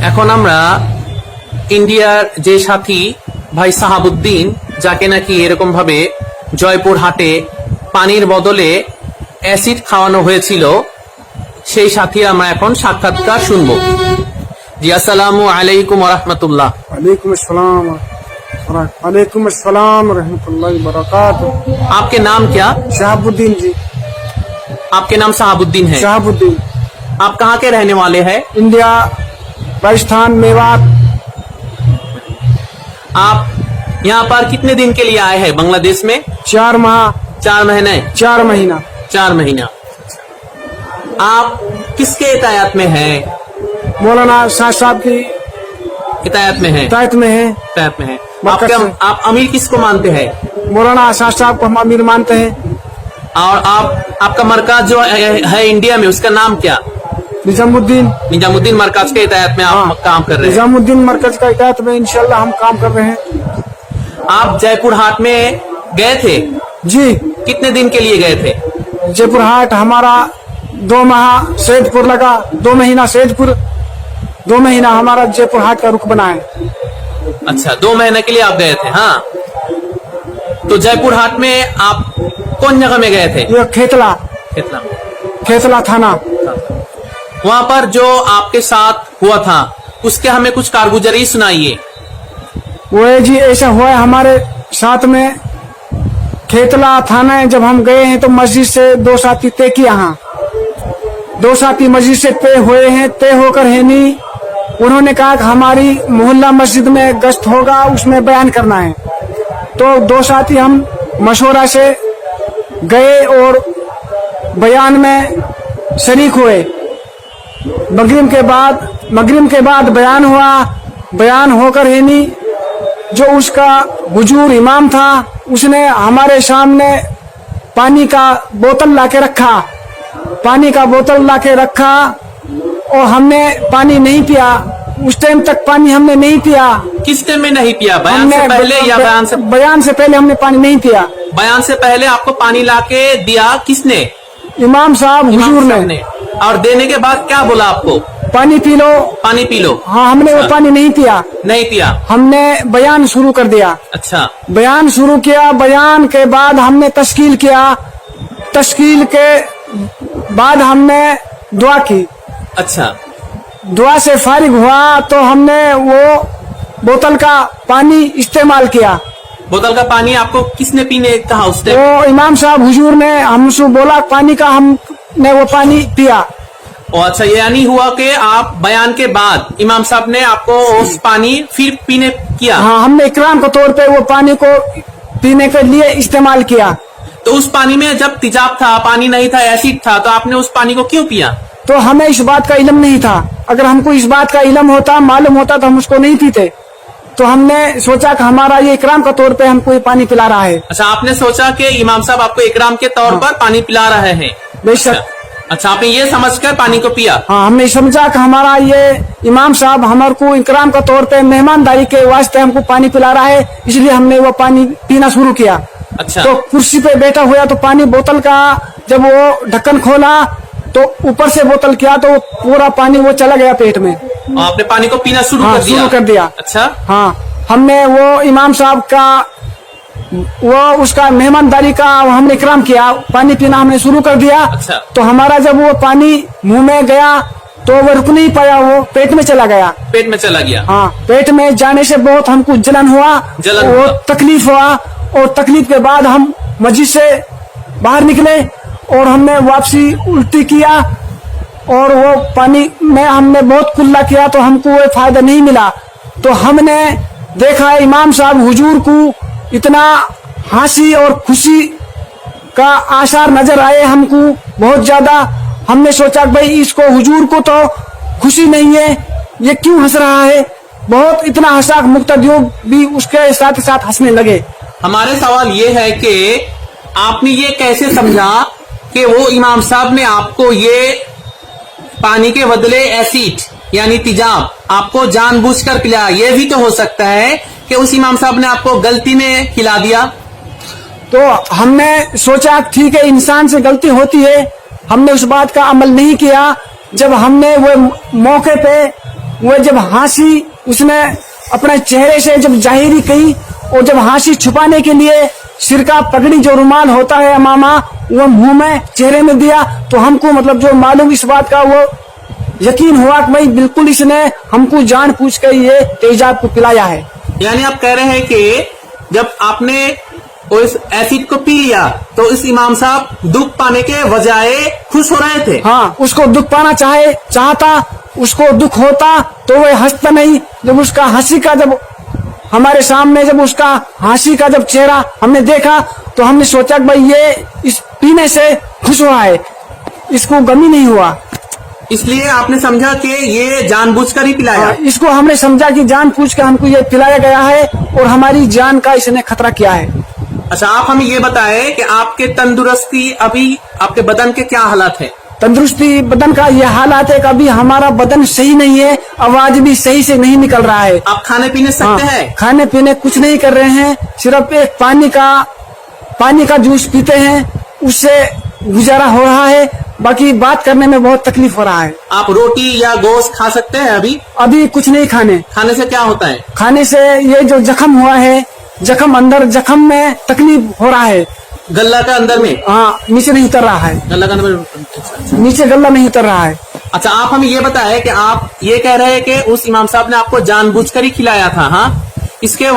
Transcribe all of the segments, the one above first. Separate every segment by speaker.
Speaker 1: এখন আমরা ইন্ডিয়ার যে সাথী ভাই সাহাবুদ্দিন, যাকে নাকি এরকম ভাবে জয়পুর হাটে পানির বদলে অ্যাসিড খাওয়ানো হয়েছিল, সেই সাথীর আমরা এখন সাক্ষাৎকার শুনবো। জি, আসসালামু আলাইকুম ওয়া রাহমাতুল্লাহ।
Speaker 2: वालेकुम अस्सलाम रहमतुल्लाहि व बरकातहू।
Speaker 1: आपके नाम क्या?
Speaker 2: शहाबुद्दीन जी।
Speaker 1: आपके नाम शहाबुद्दीन है।
Speaker 2: शहाबुद्दीन,
Speaker 1: आप कहाँ के रहने वाले हैं?
Speaker 2: इंडिया, राजस्थान, मेवात।
Speaker 1: आप यहाँ पर कितने दिन के लिए आए हैं बांग्लादेश में?
Speaker 2: 4 माह
Speaker 1: 4 महीने।
Speaker 2: 4 महीना।
Speaker 1: 4 महीना। आप किसके हिदायत में हैं?
Speaker 2: मौलाना शाह साहब की
Speaker 1: हिदायत में है।
Speaker 2: हिदायत में है।
Speaker 1: हिदायत में है।
Speaker 2: मक्का से।
Speaker 1: आप अमीर किसको मानते हैं?
Speaker 2: मौलाना शाह साहब को हम अमीर मानते हैं।
Speaker 1: और आपका मरकज जो है इंडिया में, उसका नाम क्या?
Speaker 2: निजामुद्दीन।
Speaker 1: निजामुद्दीन मरकज के हिदायत में आप काम कर रहे हैं।
Speaker 2: निजामुद्दीन मरकज का हिदायत में इंशाल्लाह हम काम कर रहे हैं।
Speaker 1: आप जयपुर हाट में गए थे?
Speaker 2: जी,
Speaker 1: कितने दिन के लिए गए थे?
Speaker 2: जयपुर हाट हमारा 2 माह सैदपुर लगा, 2 महीना सैदपुर, 2 महीना हमारा जयपुर हाट का रुख बना है।
Speaker 1: अच्छा, 2 महीने के लिए आप गए थे। हाँ, तो जयपुर हाट में आप कौन जगह में गए थे?
Speaker 2: ये खेतला थाना।
Speaker 1: वहाँ पर जो आपके साथ हुआ था, उसके हमें कुछ कारगुजारी सुनाइए।
Speaker 2: वो जी ऐसा हुआ है हमारे साथ में। खेतला थाना है, जब हम गए हैं तो मस्जिद से 2 साथी तय किया। हाँ, 2 साथी मस्जिद से तय हुए हैं। तय होकर है नहीं, उन्होंने कहा कि हमारी मोहल्ला मस्जिद में गश्त होगा, उसमें बयान करना है। तो 2 साथी हम मशवरा से गए और बयान में शरीक हुए। मगरिब के बाद बयान हुआ। बयान होकर है नहीं, जो उसका हुजूर इमाम था, उसने हमारे सामने पानी का बोतल लाके रखा और हमने पानी नहीं पिया। उस टाइम तक पानी हमने नहीं पिया।
Speaker 1: किस टाइम में नहीं पिया? बयान से पहले या
Speaker 2: बयान से पहले हमने पानी नहीं पिया।
Speaker 1: बयान से पहले आपको पानी लाके दिया किसने?
Speaker 2: इमाम साहब हुजूर ने।
Speaker 1: और देने के बाद क्या बोला आपको?
Speaker 2: पानी पी लो। हाँ, हमने वो पानी नहीं पिया। हमने बयान शुरू कर दिया।
Speaker 1: अच्छा,
Speaker 2: बयान शुरू किया। बयान के बाद हमने तश्कील किया। तश्कील के बाद हमने दुआ की।
Speaker 1: अच्छा,
Speaker 2: दुआ से फारिग हुआ तो हमने वो बोतल का पानी इस्तेमाल किया।
Speaker 1: बोतल का पानी आपको किसने पीने कहा? उस टाइम
Speaker 2: वो इमाम साहब हुजूर ने हमसे बोला पानी का, हमने वो पानी पिया।
Speaker 1: अच्छा, ये यानी हुआ कि आप बयान के बाद इमाम साहब ने आपको उस पानी फिर पीने किया।
Speaker 2: हाँ, हमने इकराम के तौर पे वो पानी को पीने के लिए इस्तेमाल किया।
Speaker 1: तो उस पानी में जब तेजाब था, पानी नहीं था, एसिड था, तो आपने उस पानी को क्यों पिया?
Speaker 2: तो हमें इस बात का इल्म नहीं था। अगर हमको इस बात का इल्म होता, मालूम होता, तो हम उसको नहीं पीते। तो हमने सोचा कि हमारा ये इकराम का तौर पे हमको ये पानी पिला रहा है।
Speaker 1: अच्छा, आपने सोचा कि इमाम साहब आपको इकराम के तौर पर पानी पिला रहे हैं।
Speaker 2: बेशक।
Speaker 1: अच्छा, आपने ये समझकर पानी को पिया?
Speaker 2: हाँ, हमने समझा कि हमारा ये इमाम साहब हमारे को इकराम का तौर पे मेहमानदारी के वास्ते हमको पानी पिला रहा है, इसलिए हमने वो पानी पीना शुरू किया।
Speaker 1: अच्छा,
Speaker 2: तो कुर्सी पे बैठा हुआ तो पानी बोतल का जब वो ढक्कन खोला तो ऊपर से बोतल किया तो पूरा पानी वो चला गया पेट में।
Speaker 1: आपने पानी को पीना शुरू कर दिया? अच्छा।
Speaker 2: हाँ, हमने वो इमाम साहब का उसका मेहमानदारी का हमने इकराम किया। पानी पीना हमने शुरू कर दिया।
Speaker 1: अच्छा।
Speaker 2: तो हमारा जब वो पानी मुंह में गया तो वो रुक नहीं पाया, वो पेट में चला गया। हाँ, पेट में जाने से बहुत हमको जलन हुआ। तकलीफ हुआ। और तकलीफ के बाद हम मस्जिद से बाहर निकले और हमने वापसी उल्टी किया और वो पानी में हमने बहुत कुल्ला किया तो हमको वो फायदा नहीं मिला। तो हमने देखा इमाम साहब हुजूर को इतना हंसी और खुशी का आसार नजर आए हमको बहुत ज्यादा। हमने सोचा भाई इसको हुजूर को तो खुशी नहीं है, ये क्यों हंस रहा है? बहुत इतना हंसा, मुक्तदियों भी उसके साथ साथ हंसने लगे।
Speaker 1: हमारे सवाल ये है कि आपने ये कैसे समझा कि वो इमाम साहब ने आपको ये पानी के बदले एसिड यानी तेजाब आपको जानबूझकर पिलाया? ये भी तो हो सकता है कि उस इमाम साहब ने आपको गलती में खिला दिया।
Speaker 2: तो हमने सोचा ठीक है, इंसान से गलती होती है, हमने उस बात का अमल नहीं किया। जब हमने वो मौके पे वो जब हंसी उसने अपने चेहरे से जब जाहिरी की, और जब हंसी छुपाने के लिए सिर का पगड़ी जो रुमाल होता है अमामा, वो मुंह में चेहरे में दिया, तो हमको मतलब जो मालूम इस बात का वो यकीन हुआ कि भाई बिल्कुल इसने हमको जान पूछ कर ये तेजाब को पिलाया है।
Speaker 1: यानी आप कह रहे हैं कि जब आपने उस एसिड को पी लिया तो इस इमाम साहब दुख पाने के बजाय खुश हो रहे थे।
Speaker 2: हाँ, उसको दुख पाना चाहता, उसको दुख होता तो वह हंसता नहीं। जब उसका हंसी का जब हमारे सामने जब उसका हंसी का जब चेहरा हमने देखा तो हमने सोचा कि भाई ये इस पीने से खुश हुआ है, इसको गमी नहीं हुआ।
Speaker 1: इसलिए आपने समझा कि ये जानबूझकर ही पिलाया।
Speaker 2: इसको हमने समझा कि जानबूझ कर हमको ये पिलाया गया है और हमारी जान का इसने खतरा किया है।
Speaker 1: अच्छा, आप हमें ये बताएं कि आपके तंदुरुस्ती अभी आपके बदन के क्या हालात है?
Speaker 2: तंदुरुस्ती बदन का ये हालात है कि अभी हमारा बदन सही नहीं है, आवाज भी सही से नहीं निकल रहा है।
Speaker 1: आप खाने पीने सकते हैं?
Speaker 2: खाने पीने कुछ नहीं कर रहे हैं, सिर्फ एक पानी का जूस पीते हैं, उससे गुजारा हो रहा है। बाकी बात करने में बहुत तकलीफ हो रहा है।
Speaker 1: आप रोटी या गोश्त खा सकते हैं अभी?
Speaker 2: अभी कुछ नहीं
Speaker 1: खाने से क्या होता है?
Speaker 2: खाने से ये जो जख्म हुआ है, जख्म में तकलीफ हो रहा है।
Speaker 1: गला का अंदर में?
Speaker 2: हाँ, नीचे नहीं उतर रहा है।
Speaker 1: गला का अंदर
Speaker 2: नीचे गला नहीं उतर रहा है।
Speaker 1: अच्छा, आप हमें ये बताएं कि आप ये कह रहे हैं कि उस इमाम साहब ने आपको जानबूझकर ही खिलाया था। हाँ, इसके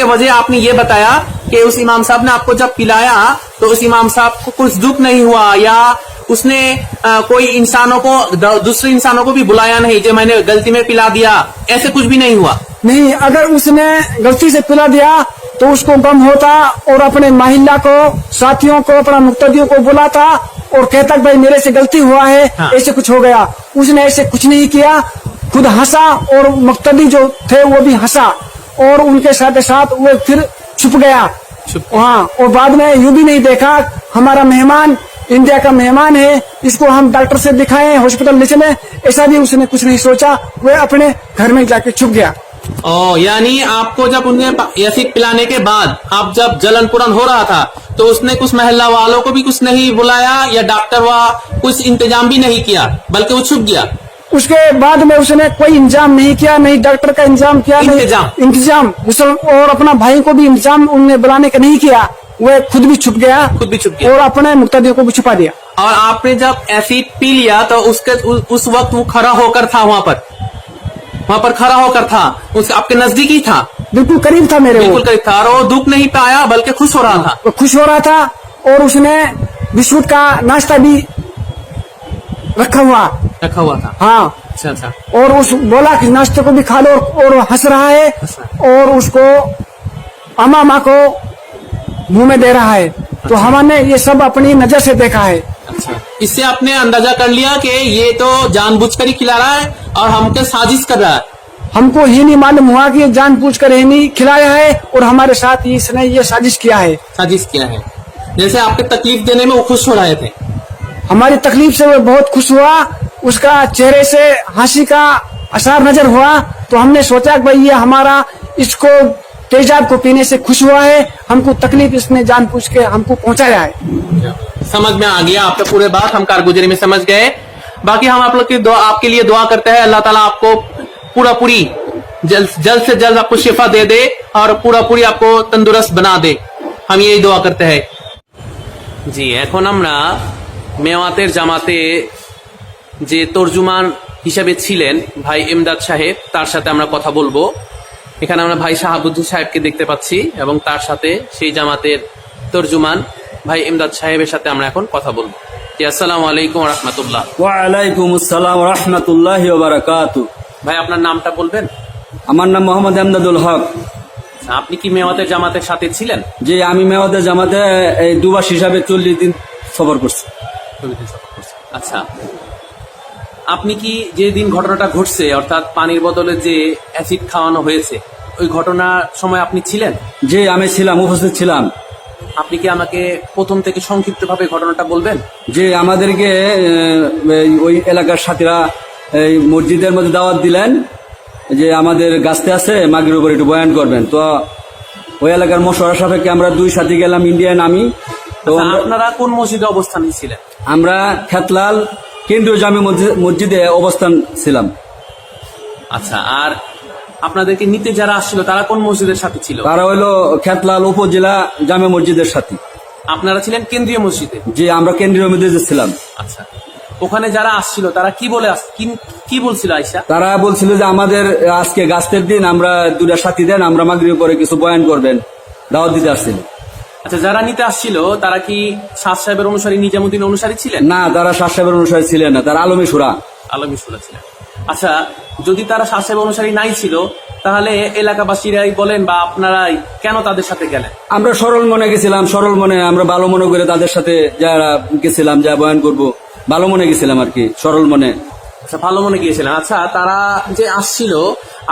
Speaker 1: वजह आपने ये बताया कि उस इमाम साहब ने आपको जब पिलाया तो उस इमाम साहब को कुछ दुख नहीं हुआ, या उसने कोई इंसानों को दूसरे इंसानों को भी बुलाया नहीं जो मैंने गलती में पिला दिया, ऐसे कुछ भी नहीं हुआ?
Speaker 2: नहीं, अगर उसने गलती से पिला दिया तो उसको गम होता और अपने महिला को, साथियों को, अपना मुक्तदियों को बुलाता और कहता भाई मेरे से गलती हुआ है। हाँ। ऐसे कुछ हो गया। उसने ऐसे कुछ नहीं किया, खुद हंसा और मुक्तदी जो थे वो भी हंसा और उनके साथ साथ वो फिर छुप गया। हाँ, और बाद में यूं भी नहीं देखा हमारा मेहमान इंडिया का मेहमान है, इसको हम डॉक्टर से दिखाएं, हॉस्पिटल ले चले, ऐसा भी उसने कुछ नहीं सोचा। वह अपने घर में जाके छुप गया।
Speaker 1: यानी आपको जब उन्हें एसिड पिलाने के बाद आप जब जलन पुरन हो रहा था तो उसने कुछ मोहल्ला वालों को भी कुछ नहीं बुलाया या डॉक्टर व कुछ इंतजाम भी नहीं किया, बल्कि वो छुप गया?
Speaker 2: उसके बाद में उसने कोई इंतजाम नहीं किया, नहीं डॉक्टर का इंतजाम किया, इंतजाम और अपना भाई को भी इंतजाम उनने बुलाने का नहीं किया। वह खुद भी छुप गया और अपने मुक्तदियों को भी छुपा दिया।
Speaker 1: और आपने जब एसिड पी लिया तो उस वक्त वो खड़ा होकर था, वहाँ पर खड़ा होकर था, आपके नजदीक ही था?
Speaker 2: बिल्कुल करीब था मेरे,
Speaker 1: बिल्कुल करीब था। और वो दुख नहीं पाया बल्कि खुश हो रहा था।
Speaker 2: वो खुश हो रहा था और उसने बिस्कुट का नाश्ता भी रखा हुआ था। हाँ,
Speaker 1: अच्छा।
Speaker 2: और उस बोला कि नाश्ते को भी खा लो, और हंस रहा है और उसको अमामा को मुंह में दे रहा है। तो हमने ये सब अपनी नजर से देखा है।
Speaker 1: अच्छा, इससे आपने अंदाजा कर लिया कि ये तो जानबूझकर ही खिला रहा है और हमको साजिश कर रहा है।
Speaker 2: हमको ही नहीं मालूम हुआ कि ये जानबूझकर ही नहीं खिलाया है और हमारे साथ ही इसने ये साजिश किया है। जैसे आपके तकलीफ देने में वो खुश हो रहे थे। हमारी तकलीफ से वो बहुत खुश हुआ, उसका चेहरे से हंसी का असर नजर हुआ। तो हमने सोचा कि भाई ये हमारा इसको तेजाब को पीने से खुश हुआ है, हमको तकलीफ इसने जानबूझ के हमको पहुंचाया है। समझ में आ गया आपका पूरे बात, हम कारगुजारी में समझ गए। बाकी हम आप लोग की आपके लिए दुआ करते हैं, अल्लाह ताला आपको पूरी जल्द से जल्द आपको शिफा दे दे और पूरी आपको तंदुरुस्त बना दे, हम यही दुआ करते हैं। জি, এখন আমরা মেওয়াতের জামাতে যে তর্জুমান হিসেবে ছিলেন ভাই ইমদাদ সাহেব, তার সাথে আমরা কথা বলবো। এখানে আমরা ভাই শাহাবুদ্দিন সাহেবকে দেখতে পাচ্ছি এবং তার সাথে সেই জামাতের তর্জুমান ভাই ইমদাদ সাহেবের সাথে আমরা এখন কথা বলবো। জি, আসসালামু আলাইকুম ওয়া রাহমাতুল্লাহ।
Speaker 3: ওয়া আলাইকুম আসসালাম ওয়া রাহমাতুল্লাহি ওয়া বারাকাতুহু।
Speaker 1: ভাই আপনার নামটা বলবেন?
Speaker 3: আমার নাম মোহাম্মদ এমদাদুল হক।
Speaker 1: আপনি কি মেওয়াতের জামাতের সাথে ছিলেন?
Speaker 3: জি, আমি মেওয়াতের জামাতে এই দুবাস হিসাবে 40 দিন সফর করছি।
Speaker 1: আচ্ছা, আপনি কি যে দিন ঘটনাটা ঘটছে অর্থাৎ পানির বদলে যে অ্যাসিড খাওয়ানো হয়েছে ওই ঘটনার সময় আপনি ছিলেন?
Speaker 3: জি, আমি ছিলাম, উপস্থিত ছিলাম।
Speaker 1: আপনি কি আমাকে প্রথম থেকে সংক্ষিপ্তভাবে ঘটনাটা বলবেন?
Speaker 3: যে আমাদেরকে ওই এলাকার সাথীরা এই মসজিদের মধ্যে দাওয়াত দিলেন যে আমাদের গাছতে আছে মাগরিবের উপর একটু বয়ান করবেন। তো ওই এলাকার মশওয়ারা সাপেক্ষে আমরা 2 সাথী গেলাম, ইন্ডিয়ান আমি। তো
Speaker 1: আপনারা কোন মসজিদে অবস্থান ছিলেন?
Speaker 3: আমরা খেতলাল কেন্দ্রীয় জামি মসজিদে অবস্থান ছিলাম।
Speaker 1: আচ্ছা, আর আপনাদেরকে নিতে যারা আসছিল তারা কোন মসজিদের সাথে ছিল?
Speaker 3: তারা হইলো খেতলাল উপজেলা জামে মসজিদের সাথে।
Speaker 1: আপনারা ছিলেন কেন্দ্রীয় মসজিদে?
Speaker 3: যে আমরা কেন্দ্রীয় মসজিদে ছিলাম।
Speaker 1: আচ্ছা, ওখানে যারা আসছিল তারা কি বলে কি বলছিল আয়সা?
Speaker 3: তারা বলছিল যে আমাদের আজকে গাছের দিন, আমরা দুটা সাথী দেন, আমরা মাগরিবের পরে কিছু বয়ান করবেন, দাওয়াত দিতে আসছিল।
Speaker 1: আচ্ছা, যারা নিতে আসছিল তারা কি শাহ সাহেবের অনুসারী, নিজামুদ্দিন অনুসারী ছিলেন?
Speaker 3: না, তারা শাহ সাহেবের অনুসারী ছিলেন না, তারা আলমী সুরা।
Speaker 1: আলমী সুরা ছিলেন। আচ্ছা, যদি তারা শাহ সাহেব অনুসারী নাই ছিল তাহলে এলাকাবাসীরাই বলেন বা আপনারাই কেন তাদের সাথে গেলেন?
Speaker 3: আমরা সরল মনে গেছিলাম, সরল মনে, আমরা ভালো মনে করে তাদের সাথে যারা গেছিলাম, যা বয়ান করব, ভালো মনে গেছিলাম আর কি, সরল মনে।
Speaker 1: আচ্ছা, ভালো মনে গিয়েছিলেন। আচ্ছা, তারা যে আসছিল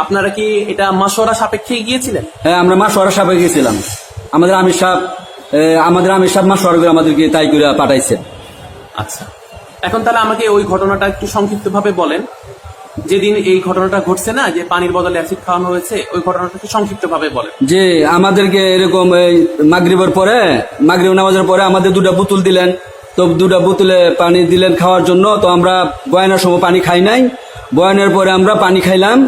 Speaker 1: আপনারা কি এটা মাশওয়ারা সাপেক্ষে গিয়েছিলেন?
Speaker 3: হ্যাঁ, আমরা মাসওয়ারা সাহেবে গেছিলাম। আমাদের আমির সাহেব মাসওয়ারা করে আমাদেরকে তাই করে পাঠাইছেন।
Speaker 1: আচ্ছা, এখন তাহলে আমাকে ওই ঘটনাটা একটু সংক্ষিপ্ত ভাবে বলেন। যেদিন এই ঘটনাটা ঘটছে না, যে পানির বদলে অ্যাসিড খাওয়ানো হয়েছে, ওই ঘটনাটা একটু সংক্ষিপ্ত ভাবে বলেন।
Speaker 3: যে আমাদেরকে এরকম এই মাগরিব নামাজের পরে আমাদের দুটা বোতল দিলেন, তো দুটা বোতলে পানি দিলেন খাওয়ার জন্য। তো আমরা বয়ানের সময় পানি খাই নাই, বয়ানের পরে আমরা পানি খাইলাম।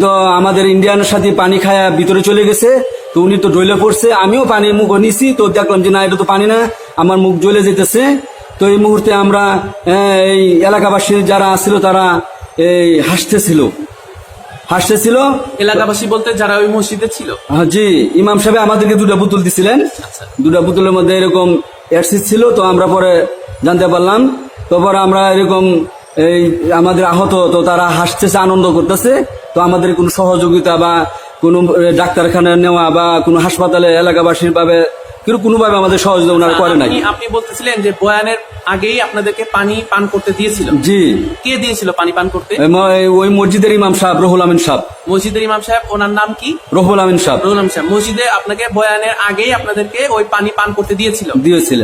Speaker 3: তো আমাদের ইন্ডিয়ানের সাথে পানি খায়া ভিতরে চলে গেছে, তো উনি তো জ্বলে পড়ছে। আমিও পানি মুখ নিছি, তো দেখলাম যে না, এটা তো পানি না, আমার মুখ জ্বলে যেতেছে। তো এই মুহূর্তে আমরা এই এলাকাবাসী যারা আসছিল তারা এই হাসতেছিল।
Speaker 1: এলাকাবাসী বলতে যারা ওই মসজিদে ছিল?
Speaker 3: জি, ইমাম সাহেব আমাদেরকে দুটা বোতল দিছিলেন।
Speaker 1: আচ্ছা।
Speaker 3: দুটা বোতলের মধ্যে এরকম অ্যাসিড ছিল। তো আমরা পরে জানতে পারলাম। তো পরে আমরা এরকম এই আমাদের আহত, তো তারা হাসতেছে, আনন্দ করতেছে। তো আমাদের কোনো সহযোগিতা বা কোনো ডাক্তারখানায় নেওয়া বা কোনো হাসপাতালে এলাকাবাসীর ভাবে কোনোভাবে আমাদের সহযোগিতা ওনারা করে নাই।
Speaker 1: আপনি বলতেছিলেন যে বয়ানের আগেই আপনাদেরকে পানি পান করতে দিয়েছিল?
Speaker 3: জি।
Speaker 1: কে দিয়েছিল পানি পান করতে?
Speaker 3: ওই মসজিদের ইমাম সাহেব, রহুল আমিন সাহেব।
Speaker 1: মসজিদের ইমাম সাহেব, ওনার নাম কি?
Speaker 3: রহুল আমিন সাহেব।
Speaker 1: রহুল আমিন সাহেব মসজিদে আপনাকে বয়ানের আগেই আপনাদেরকে ওই পানি পান করতে দিয়েছিলেন?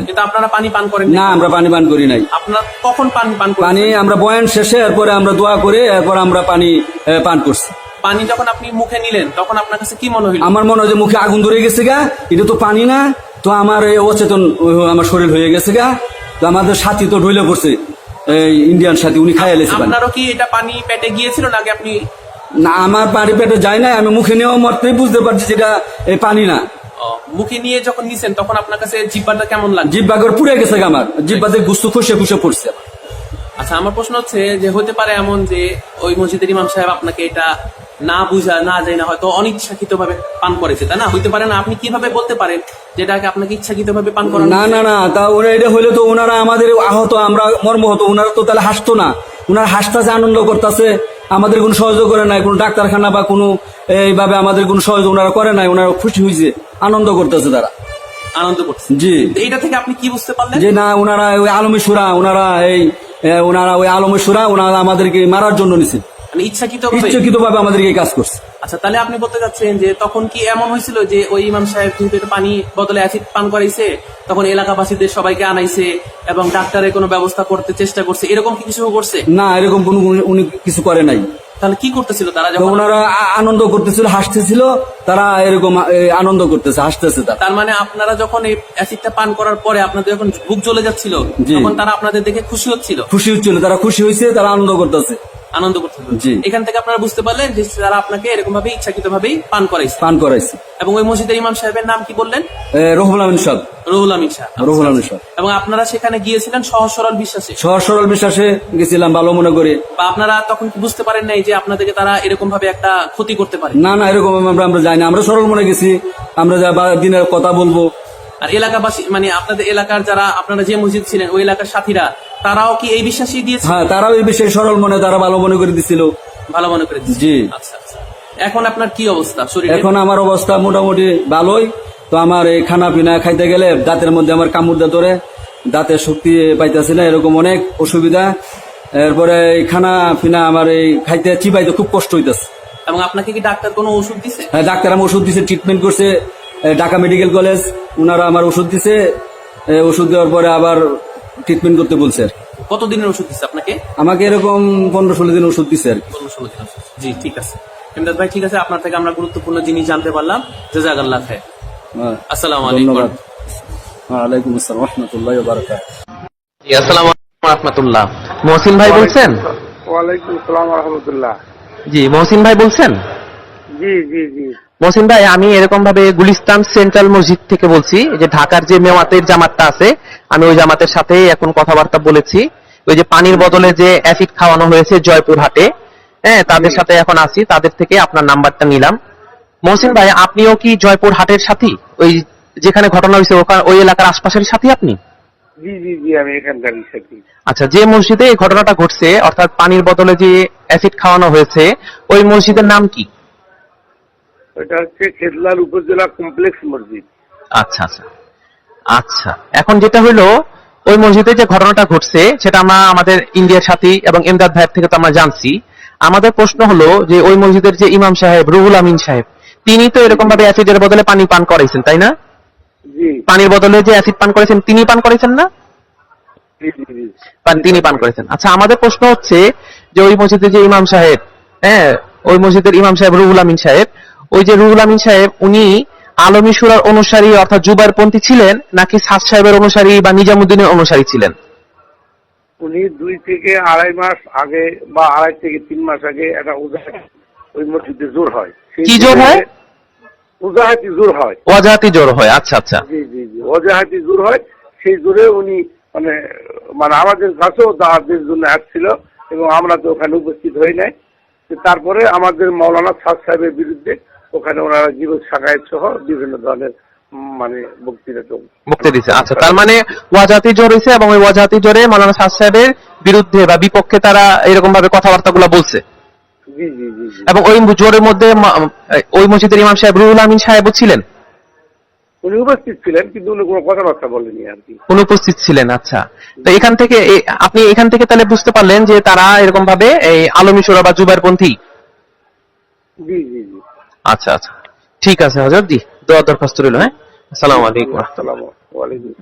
Speaker 1: কিন্তু আপনারা পানি পান করেন
Speaker 3: না, আমরা পানি পান করি নাই।
Speaker 1: আপনারা কখন পানি পান করেন?
Speaker 3: পানি আমরা বয়ান শেষে, এরপরে আমরা দোয়া করে এরপর আমরা পানি পান করছি।
Speaker 1: পানি যখন আপনি মুখে নিলেন তখন আপনার কাছে কি মনে হইল?
Speaker 3: আমার মনে হয় যে মুখে আগুন ধরে গেছে গা, এটা তো পানি না। তো আমার অচেতন আমার শরীর হয়ে গেছে গা। তো আমাদের সাথী তো ঢইলে পড়ছে, এই ইন্ডিয়ান সাথী, উনি খাইয়া লেছে।
Speaker 1: আপনারও কি এটা পানি পেটে গিয়েছিল নাকি আপনি?
Speaker 3: না, আমার পানি পেটে যায় না, আমি মুখে নেওয়া মাত্রই বুঝতে পারছি যেটা এই পানি না।
Speaker 1: মুখে নিয়ে যখন নিছেন তখন আপনার কাছে জিহ্বাটা কেমন লাগছে?
Speaker 3: জিহ্বা করে পুড়ে গেছে গা, আমার জিহ্বাতে গুস্তু খুশে পড়ছে।
Speaker 1: আচ্ছা, আমার প্রশ্ন হচ্ছে যে হতে পারে এমন যে ওই মসজিদের ইমাম সাহেব আপনাকে এটা না বুঝা না যায় না হয়তো অনিচ্ছাকৃত ভাবে পান করেছে, তাই না? হইতে পারে না? আপনি কিভাবে বলতে পারেন যেটাকে আপনাকে ইচ্ছাকৃত ভাবে পান করা?
Speaker 3: না, তা ওরা এটা হইলে তো ওনারা আমাদের আহত, আমরা মর্ম হতো, ওনারা তো তাহলে হাসতো না। ওনারা হাসতেছে, আনন্দ করতেছে, আমাদের কোনো সহযোগ করে নাই, কোনো ডাক্তারখানা বা কোনো এইভাবে আমাদের কোনো সহযোগ ওনারা করে নাই। ওনারা খুশি হয়েছে, আনন্দ করতেছে, তারা
Speaker 1: আনন্দ করছে।
Speaker 3: জি।
Speaker 1: এইটা থেকে আপনি কি বুঝতে পারলেন?
Speaker 3: যে না, ওনারা ওই আলমী সুরা, ওনারা আমাদেরকে মারার জন্য নিছে,
Speaker 1: মানে ইচ্ছাকৃত
Speaker 3: ভাবে আমাদেরকে কাজ করছে।
Speaker 1: আচ্ছা, তাহলে আপনি বলতে চাচ্ছেন যে তখন কি এমন হয়েছিল যে ওই ইমাম সাহেব যেহেতু পানি বদলে অ্যাসিড পান করাইছে, তখন এলাকাবাসীদের সবাইকে আনাইছে এবং ডাক্তারের কোনো ব্যবস্থা করতে চেষ্টা করছে, এরকম কি কিছু করছে?
Speaker 3: না, এরকম কোনো উনি কিছু করে নাই।
Speaker 1: তাহলে কি করতেছিল তারা? যখন
Speaker 3: ওনারা আনন্দ করতেছিল, হাসতেছিল, তারা এরকম আনন্দ করতেছে, হাসতেছে।
Speaker 1: তার মানে আপনারা যখন এই অ্যাসিডটা পান করার পরে আপনাদের যখন বুক জ্বলে যাচ্ছিল, তখন তারা আপনাদের দেখে খুশি হচ্ছিল? তারা খুশি হয়েছে, তারা আনন্দ করতেছে।
Speaker 3: জি।
Speaker 1: এখান থেকে আপনারা বুঝতে পারলেন যে তারা আপনাকে এরকম ভাবে ইচ্ছাকৃত ভাবেই পান করাইছে। এবং ওই মসজিদের ইমাম সাহেবের নাম কি বললেন? রহুল আমিন সাহেব। এবং আপনারা সেখানে গিয়েছিলেন সহজ সরল বিশ্বাসে গেছিলাম, ভালো মনে করে। বা আপনারা তখন কি বুঝতে পারেন নাই যে আপনাদেরকে তারা এরকম ভাবে একটা ক্ষতি করতে পারে?
Speaker 3: না, এরকম আমরা যাই না, আমরা সরল মনে গেছি, আমরা দিনের কথা বলবো।
Speaker 1: আর এলাকাবাসী, মানে আপনাদের এলাকার যারা, আপনারা যে মসজিদ ছিলেন ওই এলাকার সাথীরা, তারাও কি এই বিশ্বাসই দিয়েছে?
Speaker 3: হ্যাঁ, তারাও এই বিষয়ে সরল মনে, তারা ভালো মনে করে দিছিল। জি।
Speaker 1: আচ্ছা। এখন আপনার কি অবস্থা শরীর?
Speaker 3: এখন আমার অবস্থা মোটামুটি ভালোই। তো আমার এই খানা পিনা খাইতে গেলে দাঁতের মধ্যে আমার কামড় ধরে, দাঁতের শক্তি পাইতেছি না, এরকম অনেক অসুবিধা। এরপরে এই খানা পিনা আমার এই খাইতে চিবাইতে খুব কষ্ট হইতেছে।
Speaker 1: এবং আপনাকে কি ডাক্তার কোনো ওষুধ দিছে?
Speaker 3: হ্যাঁ, ডাক্তার আমার ওষুধ দিছে, ট্রিটমেন্ট করছে ঢাকা মেডিকেল কলেজ, ওনারা আমার ওষুধ দিছে। ওষুধ দেওয়ার পরে আবার ট্রিটমেন্ট করতে বলছে।
Speaker 1: কতদিনের ওষুধ দিচ্ছে আপনাকে?
Speaker 3: আমাকে এরকম 15-16 দিন ওষুধ দিচ্ছে আর কি।
Speaker 1: 15-16 দিন। জি, ঠিক আছে ইমদাদ ভাই, ঠিক আছে। আপনার থেকে আমরা গুরুত্বপূর্ণ জিনিস জানতে পারলাম। জাযাকাল্লাহ খায়র। আসসালামু আলাইকুম।
Speaker 3: ওয়ালাইকুম আসসালাম ওয়া রাহমাতুল্লাহি ওয়া বারাকাতুহু।
Speaker 1: আসসালামু আলাইকুম ওয়া রাহমাতুল্লাহ। মহসিন ভাই বলছেন?
Speaker 4: ওয়ালাইকুম আসসালাম ওয়া রাহমাতুল্লাহ। জি, মহসিন ভাই বলছেন?
Speaker 5: জি জি জি
Speaker 4: মহসিন ভাই, আমি এরকম ভাবে গুলিস্তান সেন্ট্রাল মসজিদ থেকে বলছি, যে ঢাকার যে মেওয়াতের জামাতটা আছে, আমি ওই জামাতের সাথে এখন কথাবার্তা বলেছি। ওই যে পানির বদলে যে অ্যাসিড খাওয়ানো হয়েছে জয়পুর হাটে, হ্যাঁ, তাদের সাথে এখন আছি, তাদের থেকে আপনার নাম্বারটা নিলাম। মহসিন ভাই, আপনিও কি জয়পুর হাটের সাথী? ওই যেখানে ঘটনা হয়েছে ওখানে ওই এলাকার আশপাশের সাথী আপনি?
Speaker 5: জি জি জি আমি এখানকারই সাথী।
Speaker 4: আচ্ছা, যে মসজিদে এই ঘটনাটা ঘটছে, অর্থাৎ পানির বদলে যে অ্যাসিড খাওয়ানো হয়েছে, ওই মসজিদের নাম কি?
Speaker 5: ওটা হচ্ছে খেদলাল উপজেলা কমপ্লেক্স মসজিদ।
Speaker 4: আচ্ছা আচ্ছা আচ্ছা, এখন যেটা হলো, ওই মসজিদে যে ঘটনাটা ঘটছে সেটা আমরা আমাদের ইন্ডিয়ার সাথী এবং এমদাদ ভাইয়ের থেকে তো আমরা জানছি। আমাদের প্রশ্ন হলো যে ওই মসজিদের যে ইমাম সাহেব রুহুল আমিন সাহেব, তিনি তো এরকম ভাবে অ্যাসিডের বদলে পানি পান করাইছেন, তাই না?
Speaker 5: জি
Speaker 4: পানির বদলে যে অ্যাসিড পান করেছেন, তিনি পান করেছেন না?
Speaker 5: জি জি জি
Speaker 4: তিনি পান করেছেন। আচ্ছা, আমাদের প্রশ্ন হচ্ছে যে ওই মসজিদের যে ইমাম সাহেব, হ্যাঁ, ওই মসজিদের ইমাম সাহেব রুহুল আমিন সাহেব, ওই যে রুহুল আমিন সাহেব, উনি আলমী সুরার অনুসারী অর্থাৎ জুবাইরপন্থী ছিলেন, নাকি সাদ সাহেবের অনুসারী বা নিজামুদ্দিনের অনুসারী ছিলেন?
Speaker 5: উনি 2 থেকে আড়াই মাস আগে বা 2.5 থেকে 3 মাস আগে একটা ওই মসজিদে জোর হয়। সেই
Speaker 4: কি জোর হয়?
Speaker 5: উজাহাতি জোর হয়।
Speaker 4: ওয়াজাহাতি জোর হয়। আচ্ছা আচ্ছা
Speaker 5: জি জি জি ওজাহাতি জোর হয়। সেই জোরে উনি মানে মানে আমাদের কাছেও দাওয়াতের জন্য আসছিল এবং আমরা তো ওখানে উপস্থিত হই নাই। তো তারপরে আমাদের মাওলানা সাদ সাহেবের বিরুদ্ধে ওখানে ওনারা জীবন শাখায়েত সহ বিভিন্ন ধরনের মানে বক্তৃতা
Speaker 4: মুক্তি দিচ্ছে। আচ্ছা, তার মানে ওয়াজাহাতি জোর হয়েছে এবং ওই ওয়াজাহাতি জোরে মাওলানা সাদ সাহেবের বিরুদ্ধে বা বিপক্ষে তারা এরকম ভাবে কথাবার্তাগুলো বলছে।
Speaker 5: জি জি জি জি
Speaker 4: এবং ওই জোরের মধ্যে ওই মসজিদের ইমাম সাহেব রুহুল আমিন সাহেবও ছিলেন?
Speaker 5: উনি উপস্থিত ছিলেন কিন্তু উনি কোনো কথাবার্তা বলেনি আর কি।
Speaker 4: অনুপস্থিত ছিলেন। আচ্ছা, তো এখান থেকে আপনি এখান থেকে তাহলে বুঝতে পারলেন যে তারা এরকম ভাবে এই আলমী সুরা বা জুবাইরপন্থী।
Speaker 5: জি জি জি
Speaker 4: আচ্ছা আচ্ছা, ঠিক আছে হযরত জি, দোয়া দরখাস্ত রইল। হ্যাঁ, আসসালামু আলাইকুম ওয়া রাহমাতুল্লাহ।
Speaker 5: আসসালামু আলাইকুম।